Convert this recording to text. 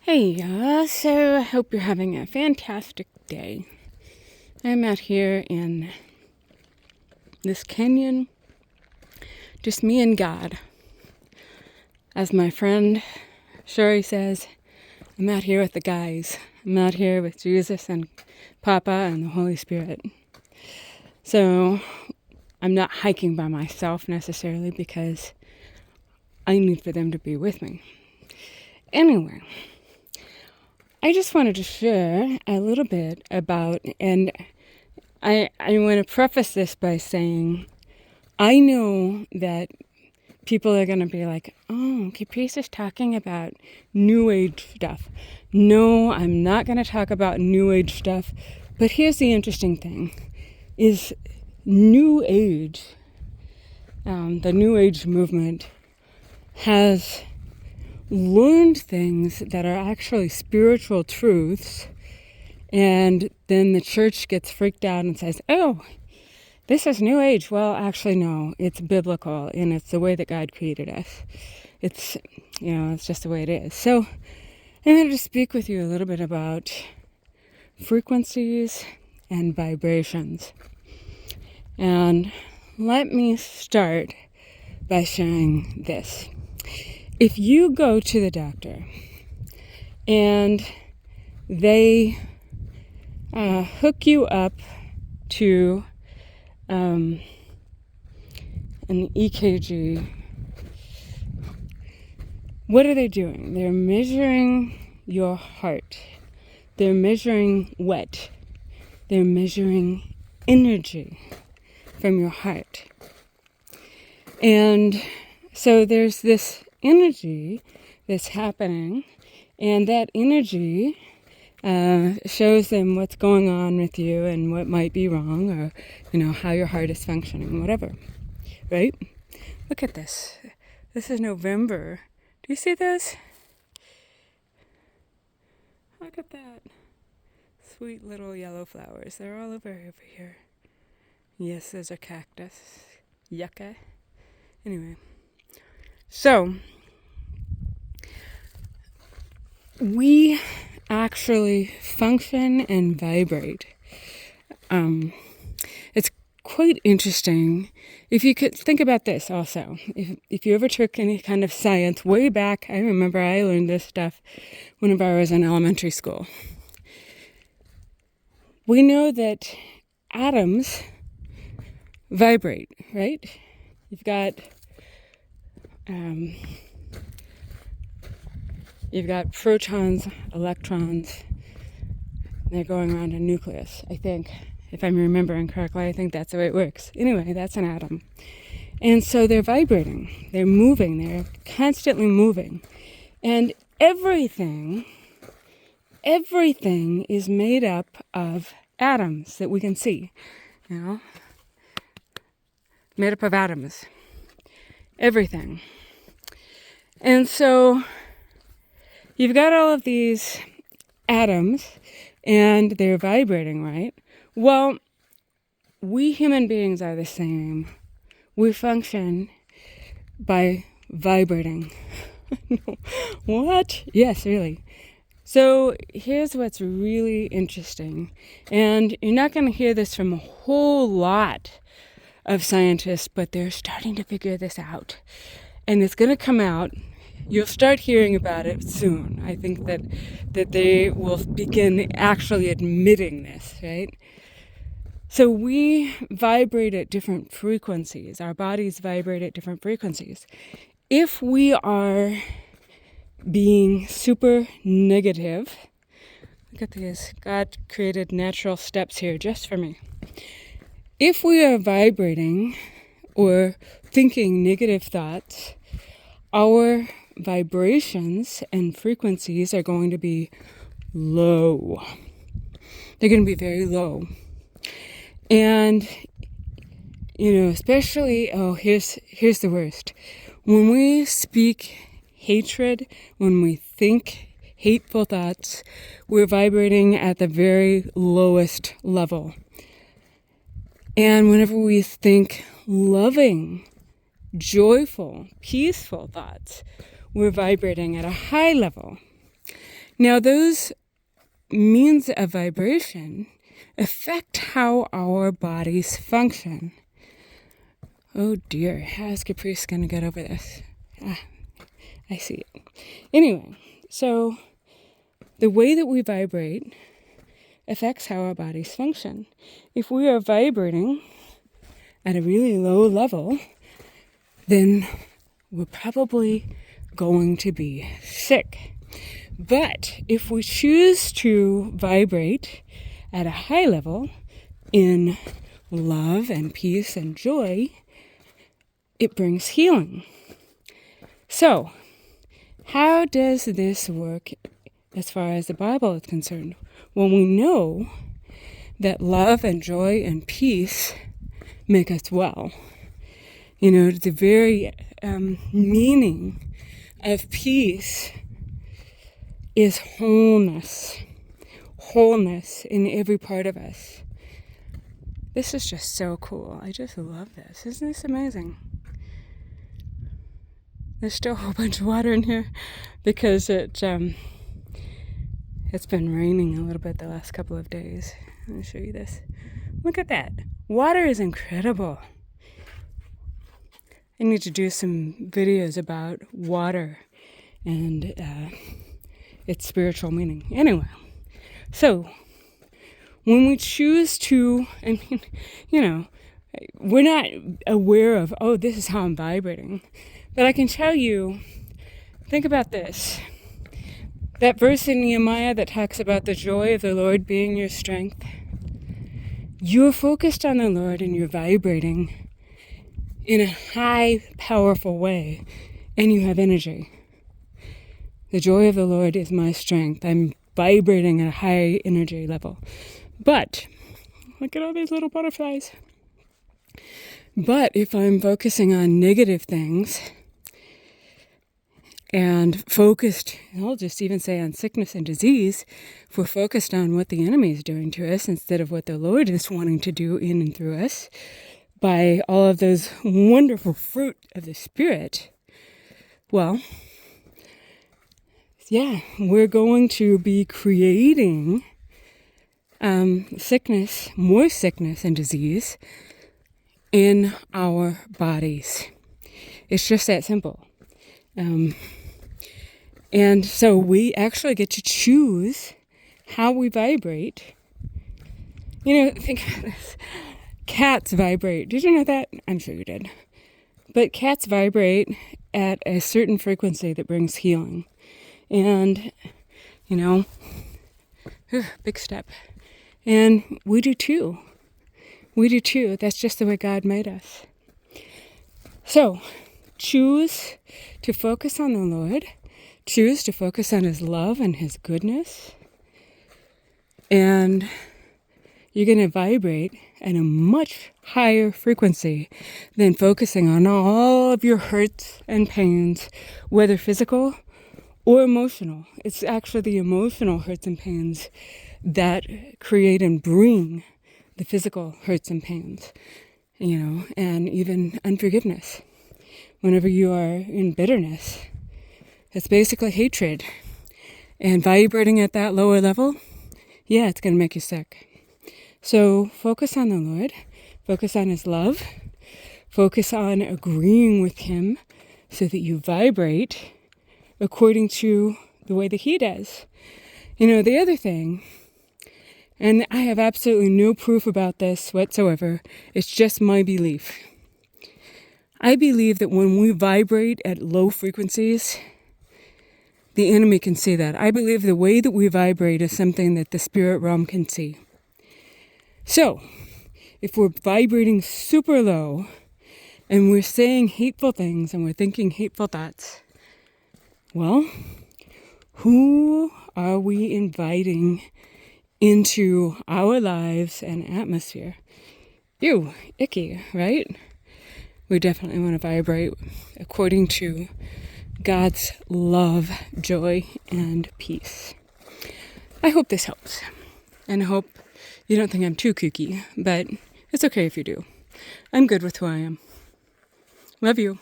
Hey, so I hope you're having a fantastic day. I'm out here in this canyon, just me and God. As my friend Shuri says, I'm out here with the guys. I'm out here with Jesus and Papa and the Holy Spirit. So I'm not hiking by myself necessarily because I need for them to be with me. Anyway, I just wanted to share a little bit about, and I want to preface this by saying, I know that people are going to be like, oh, Caprice is talking about New Age stuff. No, I'm not going to talk about New Age stuff. But here's the interesting thing, is New Age, the New Age movement has learned things that are actually spiritual truths, and then the church gets freaked out and says, oh, this is New Age. Well, actually, no, it's biblical, and it's the way that God created us. It's just the way it is. So I'm going to speak with you a little bit about frequencies and vibrations. And let me start by sharing this. If you go to the doctor and they hook you up to an EKG, what are they doing? They're measuring your heart. They're measuring what? They're measuring energy from your heart. And so there's this energy that's happening, and that energy shows them what's going on with you and what might be wrong, or how your heart is functioning, whatever, right? Look at this. This is November. Do you see those? Look at that. Sweet little yellow flowers. They're all over here. Yes, those are cactus. Yucca. Anyway. So, we actually function and vibrate. It's quite interesting. If you could think about this also, if you ever took any kind of science way back, I remember I learned this stuff whenever I was in elementary school. We know that atoms vibrate, right? You've got protons, electrons. They're going around a nucleus, I think. If I'm remembering correctly, I think that's the way it works. Anyway, that's an atom. And so they're vibrating. They're moving. They're constantly moving. And everything is made up of atoms that we can see. Made up of atoms. Everything. And so you've got all of these atoms, and they're vibrating, right? Well, we human beings are the same. We function by vibrating. What? Yes, really. So here's what's really interesting. And you're not going to hear this from a whole lot of scientists, but they're starting to figure this out. And it's going to come out. You'll start hearing about it soon. I think that they will begin actually admitting this, right? So we vibrate at different frequencies. Our bodies vibrate at different frequencies. If we are being super negative, look at these. God created natural steps here just for me. If we are vibrating or thinking negative thoughts, our vibrations and frequencies are going to be low. They're going to be very low. And, especially, here's the worst. When we speak hatred, when we think hateful thoughts, we're vibrating at the very lowest level. And whenever we think loving, joyful, peaceful thoughts, we're vibrating at a high level. Now, those means of vibration affect how our bodies function. Oh dear, how's Caprice going to get over this? I see it. Anyway, so the way that we vibrate affects how our bodies function. If we are vibrating at a really low level, then we're probably going to be sick. But if we choose to vibrate at a high level in love and peace and joy, it brings healing. So, how does this work as far as the Bible is concerned? Well, we know that love and joy and peace make us well. You know, the very meaning of peace is wholeness in every part of us. This is just so cool. I just love this. Isn't this amazing? There's still a whole bunch of water in here because it's been raining a little bit the last couple of days. Let me show you this. Look at that. Water is incredible. I need to do some videos about water and its spiritual meaning. Anyway, so when we choose to, we're not aware of, oh, this is how I'm vibrating. But I can tell you, think about this. That verse in Nehemiah that talks about the joy of the Lord being your strength. You're focused on the Lord and you're vibrating in a high, powerful way, and you have energy. The joy of the Lord is my strength. I'm vibrating at a high energy level. But, look at all these little butterflies. But if I'm focusing on negative things, and focused, I'll just even say on sickness and disease, if we're focused on what the enemy is doing to us instead of what the Lord is wanting to do in and through us, by all of those wonderful fruit of the Spirit, well, yeah, we're going to be creating more sickness and disease in our bodies. It's just that simple. And so we actually get to choose how we vibrate. Think about this. Cats vibrate. Did you know that? I'm sure you did. But cats vibrate at a certain frequency that brings healing. And, big step. And we do too. That's just the way God made us. So, choose to focus on the Lord. Choose to focus on His love and His goodness. And you're going to vibrate at a much higher frequency than focusing on all of your hurts and pains, whether physical or emotional. It's actually the emotional hurts and pains that create and bring the physical hurts and pains, and even unforgiveness. Whenever you are in bitterness, it's basically hatred. And vibrating at that lower level, yeah, it's going to make you sick. So focus on the Lord. Focus on His love. Focus on agreeing with Him so that you vibrate according to the way that He does. The other thing, and I have absolutely no proof about this whatsoever, it's just my belief. I believe that when we vibrate at low frequencies, the enemy can see that. I believe the way that we vibrate is something that the spirit realm can see. So, if we're vibrating super low and we're saying hateful things and we're thinking hateful thoughts, well, who are we inviting into our lives and atmosphere? Ew, icky, right? We definitely want to vibrate according to God's love, joy, and peace. I hope this helps. And I hope you don't think I'm too kooky, but it's okay if you do. I'm good with who I am. Love you.